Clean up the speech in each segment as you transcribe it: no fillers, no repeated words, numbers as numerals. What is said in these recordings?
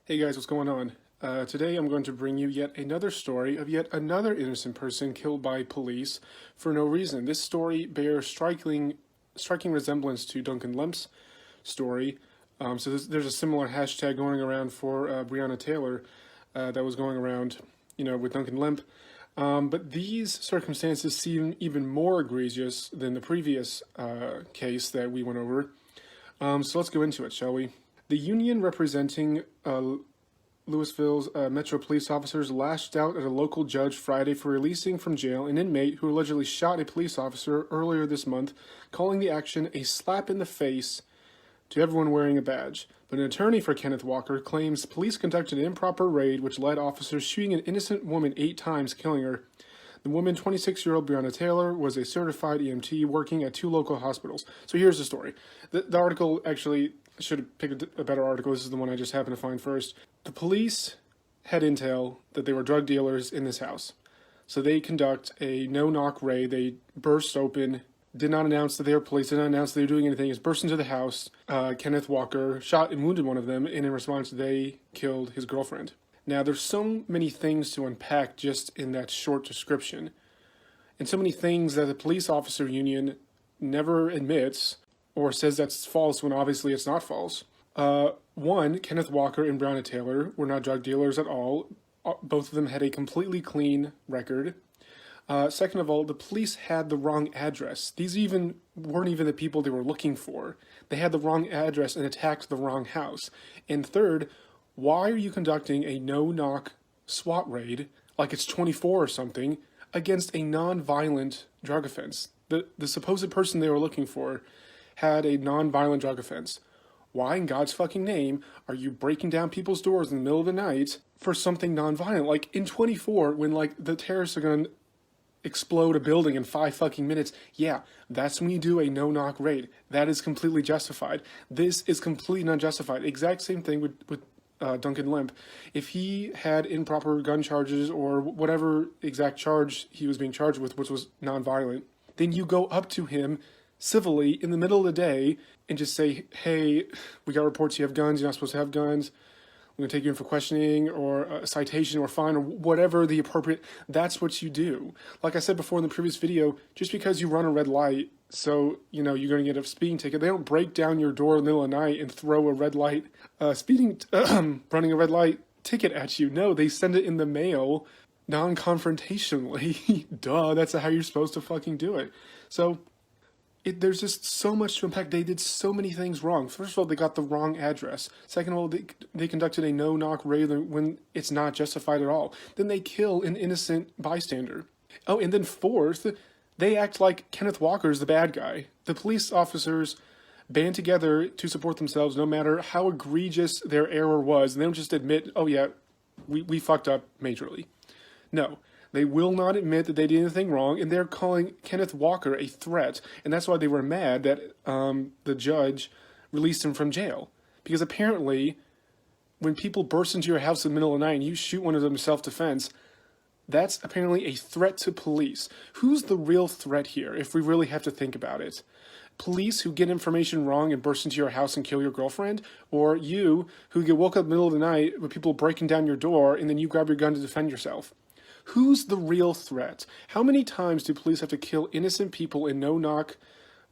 Hey guys, what's going on? Today I'm going to bring you yet another story of yet another innocent person killed by police for no reason. This story bears striking resemblance to Duncan Lemp's story. There's a similar hashtag going around for Breonna Taylor that was going around, with Duncan Lemp. But these circumstances seem even more egregious than the previous case that we went over. So let's go into it, shall we? The union representing Louisville's Metro police officers lashed out at a local judge Friday for releasing from jail an inmate who allegedly shot a police officer earlier this month, calling the action a slap in the face to everyone wearing a badge. But an attorney for Kenneth Walker claims police conducted an improper raid which led officers shooting an innocent woman 8 times, killing her. The woman, 26-year-old Breonna Taylor, was a certified EMT working at 2 local hospitals. So here's the story. The article actually should have picked a better article. This is the one I just happened to find first. The police had intel that they were drug dealers in this house. So they conduct a no-knock raid. They burst open, did not announce that they were police, did not announce that they were doing anything. Just burst into the house. Kenneth Walker shot and wounded one of them, and in response, they killed his girlfriend. Now, there's so many things to unpack just in that short description, and so many things that the police officer union never admits or says that's false when obviously it's not false. One, Kenneth Walker and Breonna Taylor were not drug dealers at all. Both of them had a completely clean record. Second of all, the police had the wrong address. These weren't even the people they were looking for. They had the wrong address and attacked the wrong house. And third, why are you conducting a no-knock SWAT raid, like it's 24 or something, against a non-violent drug offense? The supposed person they were looking for had a non-violent drug offense. Why in God's fucking name are you breaking down people's doors in the middle of the night for something non-violent? Like in 24, when the terrorists are gonna explode a building in 5 fucking minutes, yeah, that's when you do a no-knock raid. That is completely justified. This is completely unjustified. Exact same thing with Duncan Lemp. If he had improper gun charges or whatever exact charge he was being charged with, which was non-violent, then you go up to him civilly in the middle of the day and just say, hey, we got reports you have guns, you're not supposed to have guns, we're going to take you in for questioning or a citation or fine or whatever the appropriate, that's what you do. Like I said before in the previous video, just because you run a red light, so, you're going to get a speeding ticket, they don't break down your door in the middle of the night and throw a red light, running a red light ticket at you. No, they send it in the mail non-confrontationally. Duh, that's how you're supposed to fucking do it. So, there's just so much to unpack. They did so many things wrong. First of all, they got the wrong address. Second of all, they conducted a no-knock raid when it's not justified at all. Then they kill an innocent bystander. Oh, and then fourth, they act like Kenneth Walker is the bad guy. The police officers band together to support themselves no matter how egregious their error was. And they don't just admit, oh yeah, we fucked up majorly. No. They will not admit that they did anything wrong, and they're calling Kenneth Walker a threat. And that's why they were mad that the judge released him from jail. Because apparently, when people burst into your house in the middle of the night and you shoot one of them in self-defense, that's apparently a threat to police. Who's the real threat here, if we really have to think about it? Police who get information wrong and burst into your house and kill your girlfriend? Or you who get woke up in the middle of the night with people breaking down your door and then you grab your gun to defend yourself? Who's the real threat? How many times do police have to kill innocent people in no-knock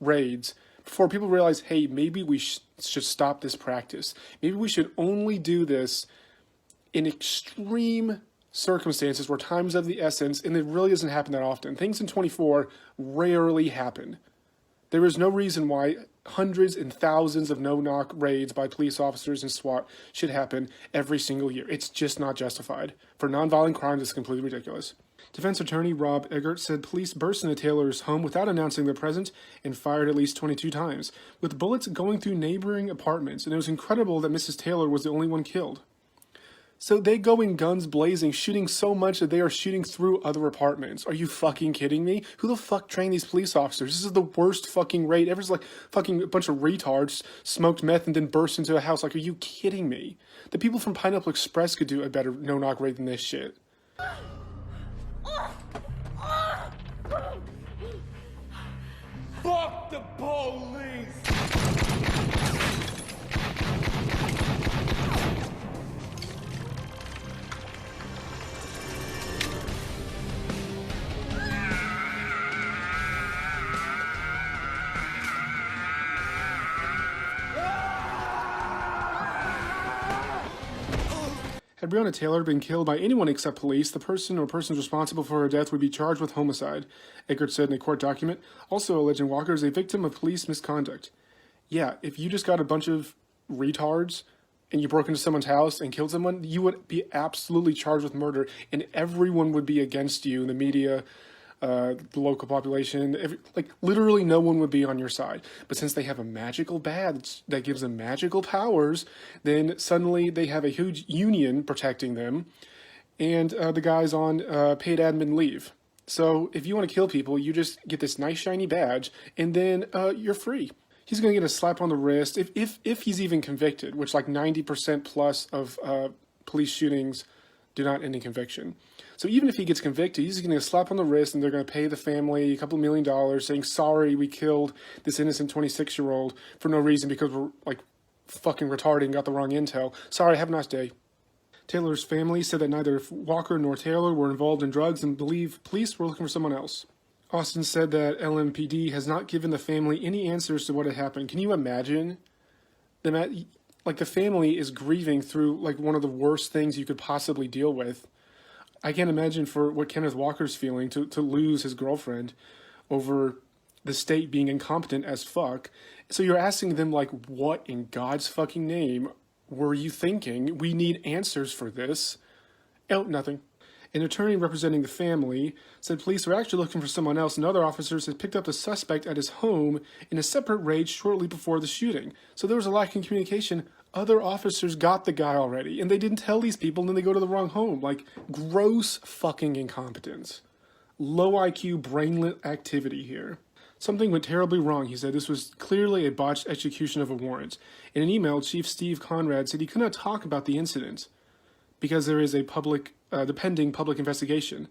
raids before people realize, hey, maybe we should stop this practice? Maybe we should only do this in extreme circumstances where time is of the essence, and it really doesn't happen that often. Things in 24 rarely happen. There is no reason why hundreds and thousands of no-knock raids by police officers and SWAT should happen every single year. It's just not justified. For nonviolent crimes, it's completely ridiculous. Defense attorney Rob Eggert said police burst into Taylor's home without announcing their presence and fired at least 22 times, with bullets going through neighboring apartments, and it was incredible that Mrs. Taylor was the only one killed. So they go in guns blazing, shooting so much that they are shooting through other apartments. Are you fucking kidding me? Who the fuck trained these police officers? This is the worst fucking raid ever. It's like fucking a bunch of retards smoked meth and then burst into a house. Like, are you kidding me? The people from Pineapple Express could do a better no-knock raid than this shit. Fuck the police! Had Breonna Taylor been killed by anyone except police, the person or persons responsible for her death would be charged with homicide, Eggert said in a court document, also alleging Walker is a victim of police misconduct. Yeah, if you just got a bunch of retards and you broke into someone's house and killed someone, you would be absolutely charged with murder, and everyone would be against you in the media, the local population, literally no one would be on your side. But since they have a magical badge that gives them magical powers, then suddenly they have a huge union protecting them, and the guy's on paid admin leave. So if you want to kill people, you just get this nice shiny badge, and then you're free. He's going to get a slap on the wrist if he's even convicted, which like 90% plus of police shootings do not end in conviction. So even if he gets convicted, he's going to get a slap on the wrist, and they're going to pay the family a couple $1 million saying, sorry, we killed this innocent 26-year-old for no reason because we're like fucking retarded and got the wrong intel. Sorry, have a nice day. Taylor's family said that neither Walker nor Taylor were involved in drugs and believe police were looking for someone else. Austin said that LMPD has not given the family any answers to what had happened. Can you imagine? The family is grieving through like one of the worst things you could possibly deal with. I can't imagine for what Kenneth Walker's feeling to lose his girlfriend over the state being incompetent as fuck. So you're asking them, like, what in God's fucking name were you thinking? We need answers for this. Oh, nothing. An attorney representing the family said police were actually looking for someone else, and other officers had picked up the suspect at his home in a separate raid shortly before the shooting. So there was a lack in communication. Other officers got the guy already, and they didn't tell these people, and then they go to the wrong home. Like, gross fucking incompetence. Low IQ, brainlet activity here. Something went terribly wrong, he said. This was clearly a botched execution of a warrant. In an email, Chief Steve Conrad said he could not talk about the incident because there is a pending public investigation.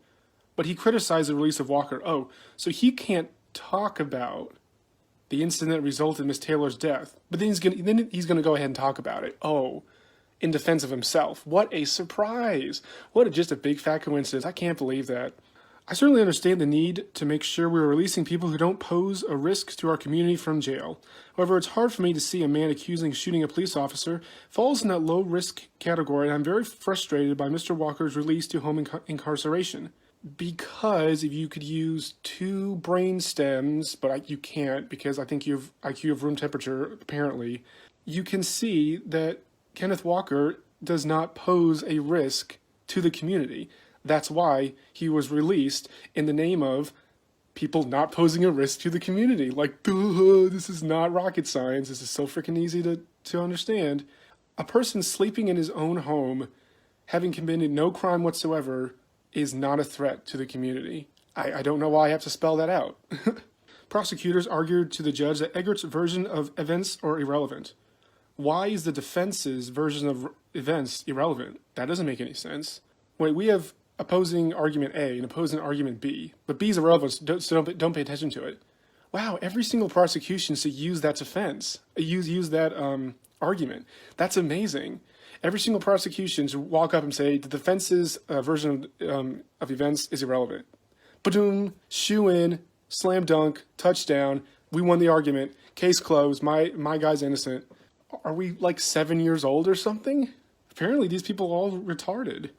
But he criticized the release of Walker. Oh, so he can't talk about the incident that resulted in Miss Taylor's death, but then he's gonna go ahead and talk about it. Oh, in defense of himself. What a surprise! Just a big fat coincidence. I can't believe that. I certainly understand the need to make sure we're releasing people who don't pose a risk to our community from jail. However, it's hard for me to see a man accusing shooting a police officer falls in that low-risk category, and I'm very frustrated by Mr. Walker's release to home incarceration. Because if you could use 2 brain stems, but you can't because I think you have IQ of room temperature, apparently, you can see that Kenneth Walker does not pose a risk to the community. That's why he was released in the name of people not posing a risk to the community. Like, duh, this is not rocket science. This is so freaking easy to understand. A person sleeping in his own home, having committed no crime whatsoever, is not a threat to the community. I don't know why I have to spell that out. Prosecutors argued to the judge that Eggert's version of events are irrelevant. Why is the defense's version of events irrelevant? That doesn't make any sense. Wait, we have opposing argument A and opposing argument B, but B's irrelevant, so don't pay attention to it. Wow, every single prosecution should use that defense, use that argument. That's amazing. Every single prosecution should walk up and say the defense's version of events is irrelevant. Ba-doom, shoe in, slam dunk, touchdown. We won the argument. Case closed. My guy's innocent. Are we like 7 years old or something? Apparently these people are all retarded.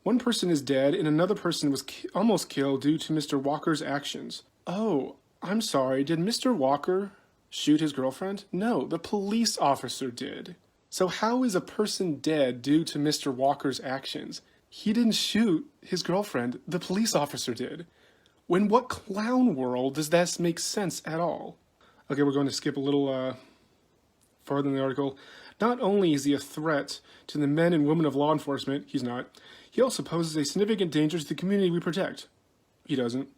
One person is dead and another person was almost killed due to Mr. Walker's actions. Oh, I'm sorry. Did Mr. Walker shoot his girlfriend? No, the police officer did. So how is a person dead due to Mr. Walker's actions? He didn't shoot his girlfriend. The police officer did. In what clown world does that make sense at all? Okay, we're going to skip a little farther in the article. Not only is he a threat to the men and women of law enforcement, he's not, he also poses a significant danger to the community we protect. He doesn't.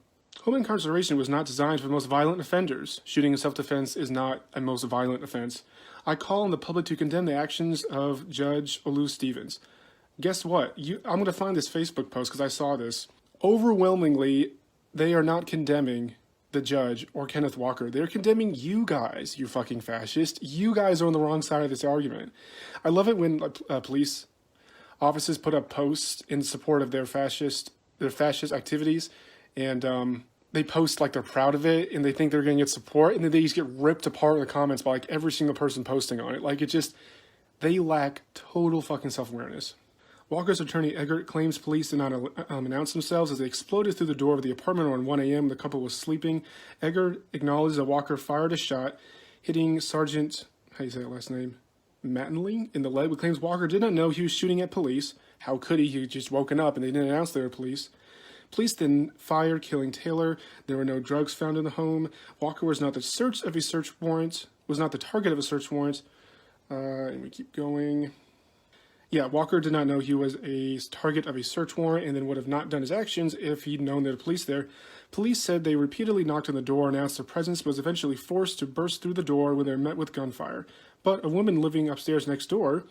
Home incarceration was not designed for the most violent offenders. Shooting in self-defense is not a most violent offense. I call on the public to condemn the actions of Judge Olu Stevens. Guess what? I'm going to find this Facebook post because I saw this. Overwhelmingly, they are not condemning the judge or Kenneth Walker. They're condemning you guys, you fucking fascist. You guys are on the wrong side of this argument. I love it when police officers put up posts in support of their fascist activities, and they post like they're proud of it and they think they're going to get support, and then they just get ripped apart in the comments by like every single person posting on it. Like, they lack total fucking self-awareness. Walker's attorney Eggert claims police did not announce themselves as they exploded through the door of the apartment around 1 a.m. The couple was sleeping. Eggert acknowledged that Walker fired a shot, hitting Sergeant, how do you say that last name, Mattingly in the leg, but claims Walker did not know he was shooting at police. How could he? He had just woken up and they didn't announce they were police. Police then fired, killing Taylor. There were no drugs found in the home. Walker was not the target of a search warrant. And we keep going. Yeah, Walker did not know he was a target of a search warrant and then would have not done his actions if he'd known there were police there. Police said they repeatedly knocked on the door, announced their presence, but was eventually forced to burst through the door when they were met with gunfire. But a woman living upstairs next door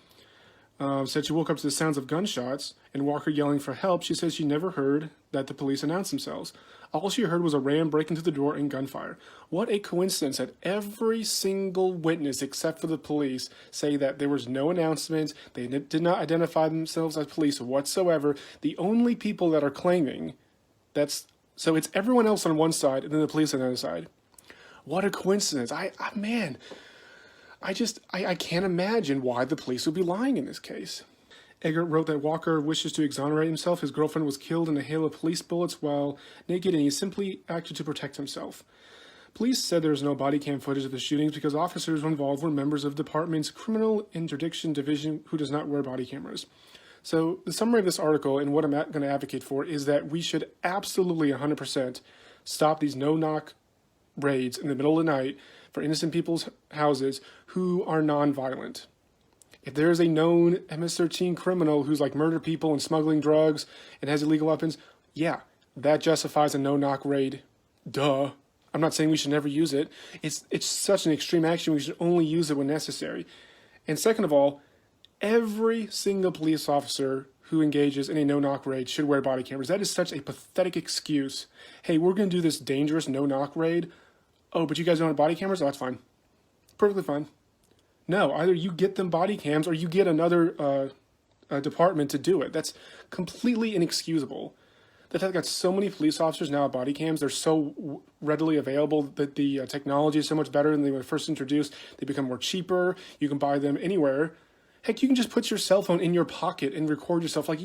said she woke up to the sounds of gunshots and Walker yelling for help. She says she never heard that the police announced themselves. All she heard was a ram breaking through the door and gunfire. What a coincidence that every single witness except for the police say that there was no announcement. They did not identify themselves as police whatsoever. The only people that are claiming so it's everyone else on one side and then the police on the other side. What a coincidence. I can't imagine why the police would be lying in this case. Eggert wrote that Walker wishes to exonerate himself. His girlfriend was killed in a hail of police bullets while naked, and he simply acted to protect himself. Police said there was no body cam footage of the shootings because officers involved were members of the department's criminal interdiction division who does not wear body cameras. So the summary of this article and what I'm going to advocate for is that we should absolutely 100% stop these no-knock raids in the middle of the night for innocent people's houses who are non-violent. If there is a known MS-13 criminal who's like murdered people and smuggling drugs and has illegal weapons, yeah, that justifies a no-knock raid. Duh. I'm not saying we should never use it. It's such an extreme action, we should only use it when necessary. And second of all, every single police officer who engages in a no-knock raid should wear body cameras. That is such a pathetic excuse. Hey, we're going to do this dangerous no-knock raid. Oh, but you guys don't have body cameras? Oh, that's fine. Perfectly fine. No, either you get them body cams or you get another department to do it. That's completely inexcusable. The fact that so many police officers now have body cams, they're so readily available that the technology is so much better than they were first introduced. They become more cheaper. You can buy them anywhere. Heck, you can just put your cell phone in your pocket and record yourself. Like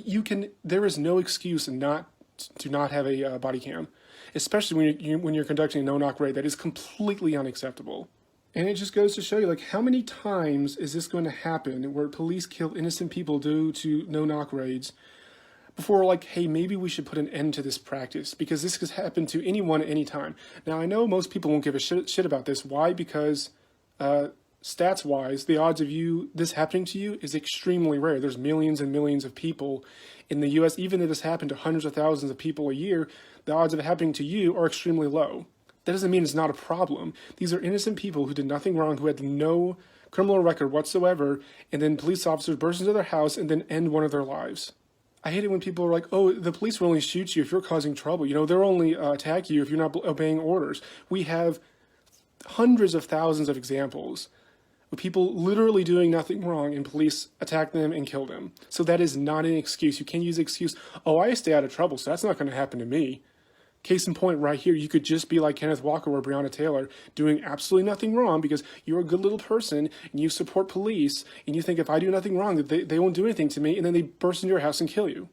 there is no excuse to not have a body cam, especially when you're conducting a no-knock raid. That is completely unacceptable. And it just goes to show you, like, how many times is this going to happen where police kill innocent people due to no-knock raids before we're like, hey, maybe we should put an end to this practice because this could happen to anyone at any time. Now, I know most people won't give a shit about this. Why? Because stats-wise, the odds of this happening to you is extremely rare. There's millions and millions of people in the U.S. Even if this happened to hundreds of thousands of people a year, the odds of it happening to you are extremely low. That doesn't mean it's not a problem. These are innocent people who did nothing wrong, who had no criminal record whatsoever, and then police officers burst into their house and then end one of their lives. I hate it when people are like, oh, the police will only shoot you if you're causing trouble. They'll only attack you if you're not obeying orders. We have hundreds of thousands of examples of people literally doing nothing wrong and police attack them and kill them. So that is not an excuse. You can't use the excuse, oh, I stay out of trouble, so that's not going to happen to me. Case in point right here, you could just be like Kenneth Walker or Breonna Taylor, doing absolutely nothing wrong because you're a good little person and you support police and you think if I do nothing wrong that they won't do anything to me, and then they burst into your house and kill you.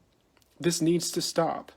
This needs to stop.